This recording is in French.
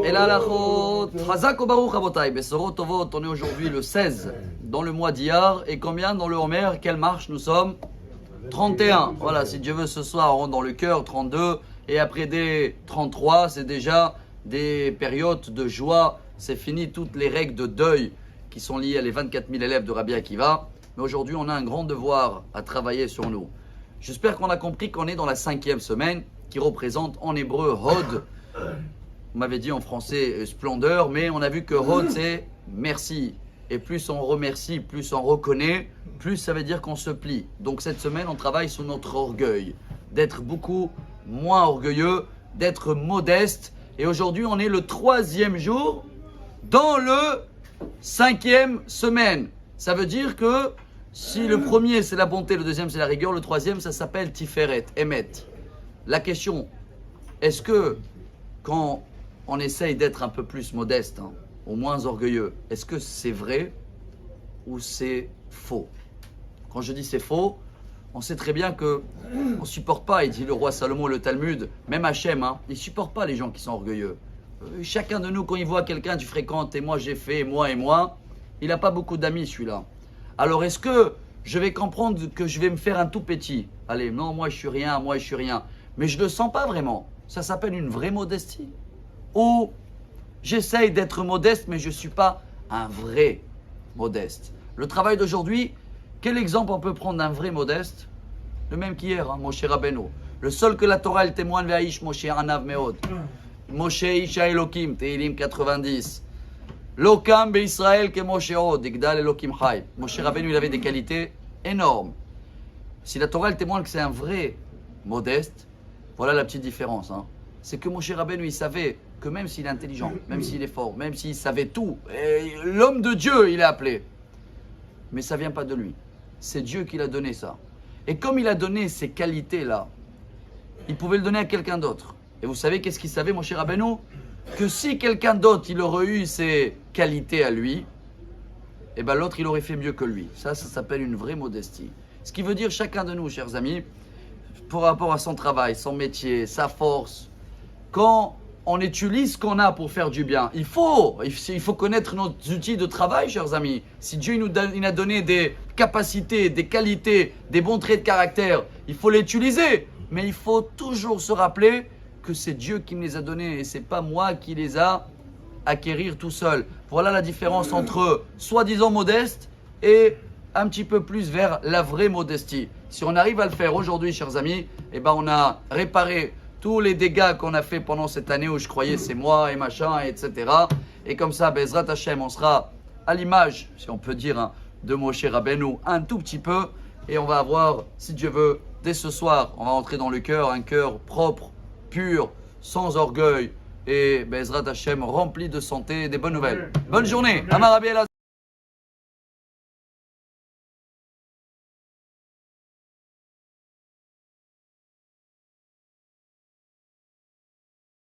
Et là, la Chazak ou Baruch Rabotai, Besorot Tovot, on est aujourd'hui le 16 dans le mois d'Iyar. Et combien dans le Homer? Quelle marche nous sommes? 31. Voilà, si Dieu veut, ce soir, on rentre dans le cœur, 32. Et après des 33, c'est déjà des périodes de joie. C'est fini toutes les règles de deuil qui sont liées à les 24 000 élèves de Rabbi Akiva. Mais aujourd'hui, on a un grand devoir à travailler sur nous. J'espère qu'on a compris qu'on est dans la 5e semaine qui représente en hébreu Hod. On m'avait dit en français splendeur, mais on a vu que Hod c'est merci. Et plus on remercie, plus on reconnaît, plus ça veut dire qu'on se plie. Donc cette semaine, on travaille sur notre orgueil, d'être beaucoup moins orgueilleux, d'être modeste. Et aujourd'hui, on est le 3e jour dans le 5e semaine. Ça veut dire que si le premier c'est la bonté, le deuxième c'est la rigueur, le troisième ça s'appelle Tiferet, Emet. La question, est-ce que quand on essaye d'être un peu plus modeste, ou moins orgueilleux, est-ce que c'est vrai ou c'est faux? Quand je dis c'est faux, on sait très bien que on ne supporte pas, il dit le roi Salomon, le Talmud, même Hachem, il ne supporte pas les gens qui sont orgueilleux. Chacun de nous, quand il voit quelqu'un, tu fréquentes, et moi j'ai fait, et moi, il n'a pas beaucoup d'amis celui-là. Alors est-ce que je vais comprendre que je vais me faire un tout petit? Allez, non, moi je suis rien, mais je ne le sens pas vraiment. Ça s'appelle une vraie modestie. Ou j'essaye d'être modeste, mais je ne suis pas un vrai modeste. Le travail d'aujourd'hui, quel exemple on peut prendre d'un vrai modeste? Le même qu'hier, Moshe Rabbeinu. Le seul que la Torah elle témoigne, Ve'aish Moshe Anav Meod. Moshe Isha Elokim, Teilim 90. Lokam Be'Israël ke Moshe Od, Igdal Elokim Chai. Moshe Rabbeinu, il avait des qualités énormes. Si la Torah elle témoigne que c'est un vrai modeste, voilà la petite différence. C'est que Moshe Rabbeinu, il savait que même s'il est intelligent, même s'il est fort, même s'il savait tout, l'homme de Dieu, il est appelé. Mais ça ne vient pas de lui. C'est Dieu qui l'a donné ça. Et comme il a donné ces qualités-là, il pouvait le donner à quelqu'un d'autre. Et vous savez qu'est-ce qu'il savait, Moshe Rabbeinu? Que si quelqu'un d'autre, il aurait eu ces qualités à lui, eh ben l'autre, il aurait fait mieux que lui. Ça s'appelle une vraie modestie. Ce qui veut dire chacun de nous, chers amis, par rapport à son travail, son métier, sa force, quand on utilise ce qu'on a pour faire du bien, il faut connaître nos outils de travail, chers amis. Si Dieu il a donné des capacités, des qualités, des bons traits de caractère, il faut les utiliser. Mais il faut toujours se rappeler que c'est Dieu qui me les a donnés et ce n'est pas moi qui les a acquérir tout seul. Voilà la différence entre soi-disant modeste et un petit peu plus vers la vraie modestie. Si on arrive à le faire aujourd'hui, chers amis, eh ben on a réparé tous les dégâts qu'on a fait pendant cette année où je croyais c'est moi et machin, etc. Et comme ça, Bezrat Hashem, on sera à l'image, si on peut dire, de Moshe Rabbeinu un tout petit peu. Et on va avoir, si Dieu veut, dès ce soir, on va entrer dans le cœur, un cœur propre, pur, sans orgueil. Et Bezrat Hashem rempli de santé et des bonnes nouvelles. Bonne journée. Amar Rabbi Elazar.